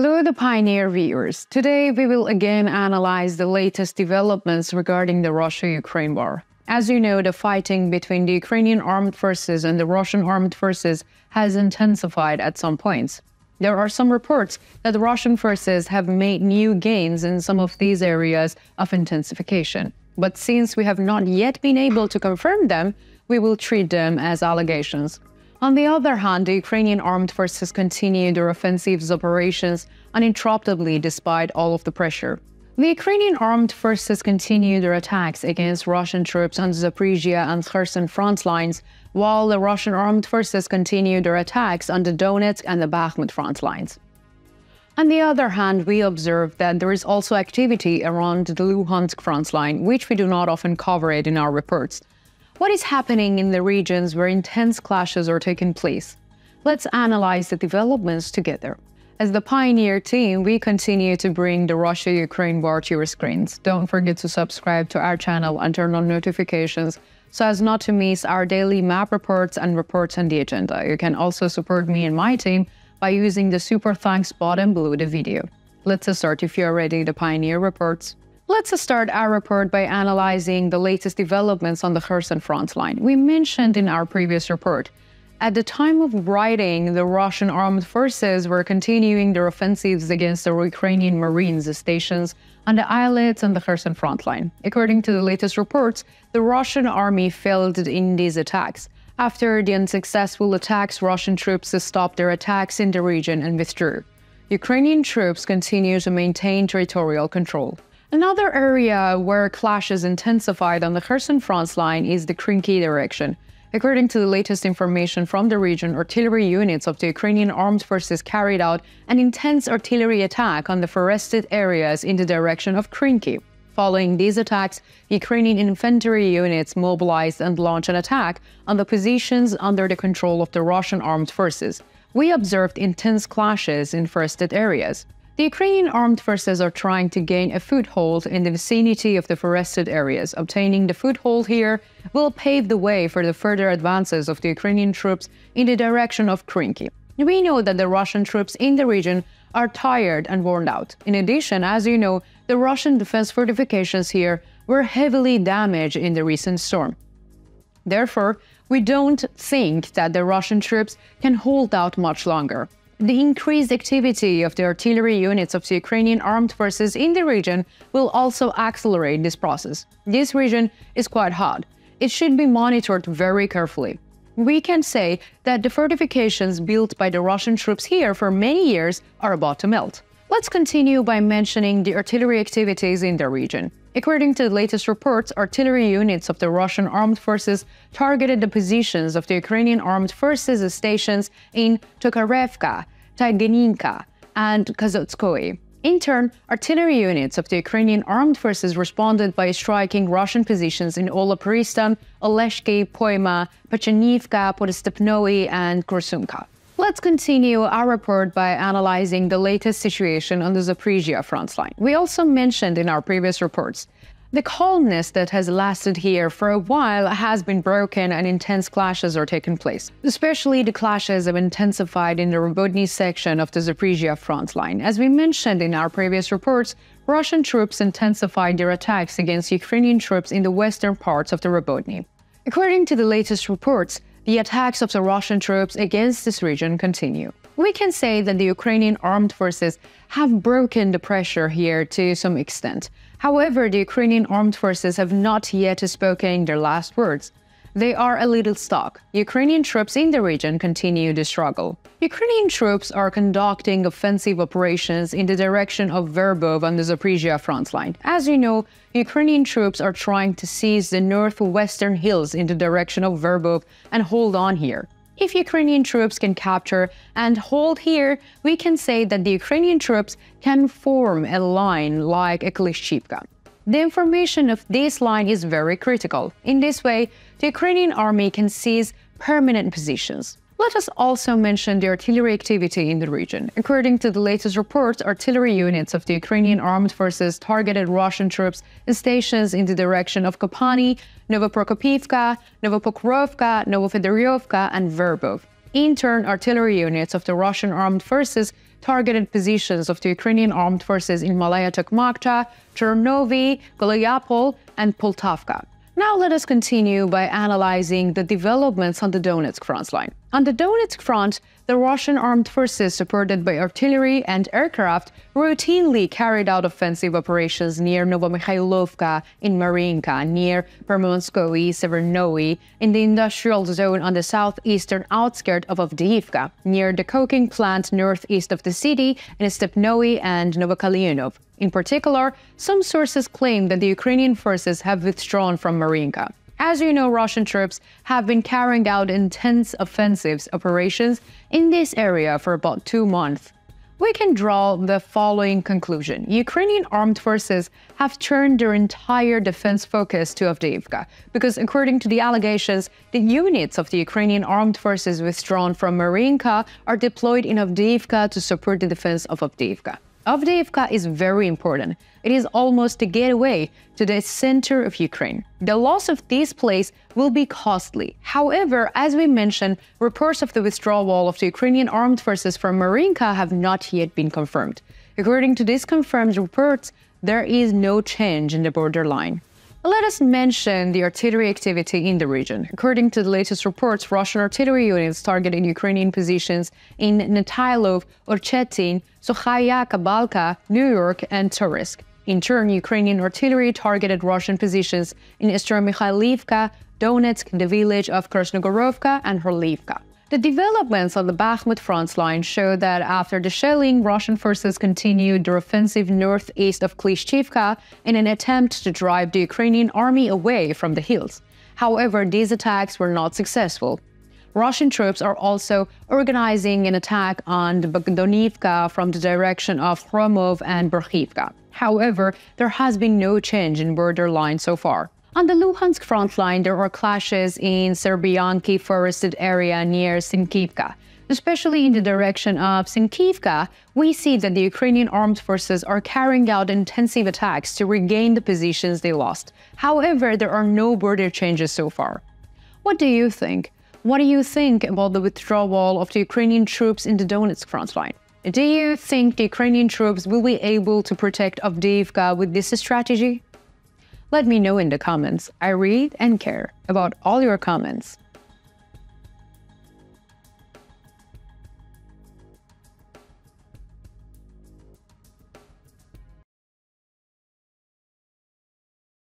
Hello, the Pioneer viewers. Today, we will again analyze the latest developments regarding the Russia-Ukraine war. As you know, the fighting between the Ukrainian armed forces and the Russian armed forces has intensified at some points. There are some reports that the Russian forces have made new gains in some of these areas of intensification. But since we have not yet been able to confirm them, we will treat them as allegations. On the other hand, the Ukrainian armed forces continue their offensive operations uninterruptedly despite all of the pressure. The Ukrainian armed forces continue their attacks against Russian troops on the Zaporizhia and Kherson front lines, while the Russian armed forces continue their attacks on the Donetsk and the Bakhmut front lines. On the other hand, we observe that there is also activity around the Luhansk front line, which we do not often cover it in our reports. What is happening in the regions where intense clashes are taking place? Let's analyze the developments together. As the Pioneer team, we continue to bring the Russia-Ukraine war to your screens. Don't forget to subscribe to our channel and turn on notifications so as not to miss our daily map reports and reports on the agenda. You can also support me and my team by using the super thanks button below the video. Let's start if you're ready, the Pioneer reports. Let's start our report by analyzing the latest developments on the Kherson front line. We mentioned in our previous report, at the time of writing, the Russian armed forces were continuing their offensives against the Ukrainian Marines stations on the islets on the Kherson front line. According to the latest reports, the Russian army failed in these attacks. After the unsuccessful attacks, Russian troops stopped their attacks in the region and withdrew. Ukrainian troops continue to maintain territorial control. Another area where clashes intensified on the Kherson front line is the Krinky direction. According to the latest information from the region, artillery units of the Ukrainian armed forces carried out an intense artillery attack on the forested areas in the direction of Krinky. Following these attacks, Ukrainian infantry units mobilized and launched an attack on the positions under the control of the Russian armed forces. We observed intense clashes in forested areas. The Ukrainian armed forces are trying to gain a foothold in the vicinity of the forested areas. Obtaining the foothold here will pave the way for the further advances of the Ukrainian troops in the direction of Krinky. We know that the Russian troops in the region are tired and worn out. In addition, as you know, the Russian defense fortifications here were heavily damaged in the recent storm. Therefore, we don't think that the Russian troops can hold out much longer. The increased activity of the artillery units of the Ukrainian armed forces in the region will also accelerate this process. This region is quite hot. It should be monitored very carefully. We can say that the fortifications built by the Russian troops here for many years are about to melt. Let's continue by mentioning the artillery activities in the region. According to the latest reports, artillery units of the Russian armed forces targeted the positions of the Ukrainian armed forces stations in Tokarevka, Taiganinka, and Kazatskoye. In turn, artillery units of the Ukrainian armed forces responded by striking Russian positions in Olapuristan, Oleshki, Poima, Pechenivka, Podstepnoye, and Kursumka. Let's continue our report by analyzing the latest situation on the Zaporizhia front line. We also mentioned in our previous reports, the calmness that has lasted here for a while has been broken and intense clashes are taking place. Especially the clashes have intensified in the Robotny section of the Zaporizhia front line. As we mentioned in our previous reports, Russian troops intensified their attacks against Ukrainian troops in the western parts of the Robotny. According to the latest reports, the attacks of the Russian troops against this region continue. We can say that the Ukrainian armed forces have broken the pressure here to some extent. However, the Ukrainian armed forces have not yet spoken their last words. They are a little stuck. Ukrainian troops in the region continue the struggle. Ukrainian troops are conducting offensive operations in the direction of Verbov on the Zaporizhia front line. As you know, Ukrainian troops are trying to seize the northwestern hills in the direction of Verbov and hold on here. If Ukrainian troops can capture and hold here, we can say that the Ukrainian troops can form a line like a Klishchivka. The information of this line is very critical. In this way, the Ukrainian army can seize permanent positions. Let us also mention the artillery activity in the region. According to the latest reports, artillery units of the Ukrainian armed forces targeted Russian troops in stations in the direction of Kopani, Novoprokopivka, Novopokrovka, Novofedoryovka, and Verbov. In turn, artillery units of the Russian armed forces targeted positions of the Ukrainian armed forces in Malaya Tokmakta, Chernovy, Goliapol, and Poltavka. Now let us continue by analyzing the developments on the Donetsk front line. On the Donetsk front, the Russian armed forces, supported by artillery and aircraft, routinely carried out offensive operations near Novomykhailovka in Marinka, near Permonskoye, Severnoye, in the industrial zone on the southeastern outskirts of Avdiivka, near the coking plant northeast of the city, in Stepnoye and Novokalinov. In particular, some sources claim that the Ukrainian forces have withdrawn from Marinka. As you know, Russian troops have been carrying out intense offensive operations in this area for about 2 months. We can draw the following conclusion. Ukrainian armed forces have turned their entire defense focus to Avdiivka, because according to the allegations, the units of the Ukrainian armed forces withdrawn from Marinka are deployed in Avdiivka to support the defense of Avdiivka. Avdiivka is very important. It is almost a gateway to the center of Ukraine. The loss of this place will be costly. However, as we mentioned, reports of the withdrawal of the Ukrainian armed forces from Marinka have not yet been confirmed. According to these confirmed reports, there is no change in the borderline. Let us mention the artillery activity in the region. According to the latest reports, Russian artillery units targeted Ukrainian positions in Netailov, Orchetin, Sukhaya, Kabalka, New York, and Toretsk. In turn, Ukrainian artillery targeted Russian positions in Staromykhailivka, Donetsk, the village of Krasnogorovka, and Horlivka. The developments on the Bakhmut front line show that after the shelling, Russian forces continued their offensive northeast of Klishchivka in an attempt to drive the Ukrainian army away from the hills. However, these attacks were not successful. Russian troops are also organizing an attack on the Bogdanivka from the direction of Hromov and Berkhivka. However, there has been no change in borderline so far. On the Luhansk front line, there are clashes in Serbianki forested area near Sinkivka. Especially in the direction of Sinkivka, we see that the Ukrainian armed forces are carrying out intensive attacks to regain the positions they lost. However, there are no border changes so far. What do you think? What do you think about the withdrawal of the Ukrainian troops in the Donetsk front line? Do you think the Ukrainian troops will be able to protect Avdiivka with this strategy? Let me know in the comments. I read and care about all your comments.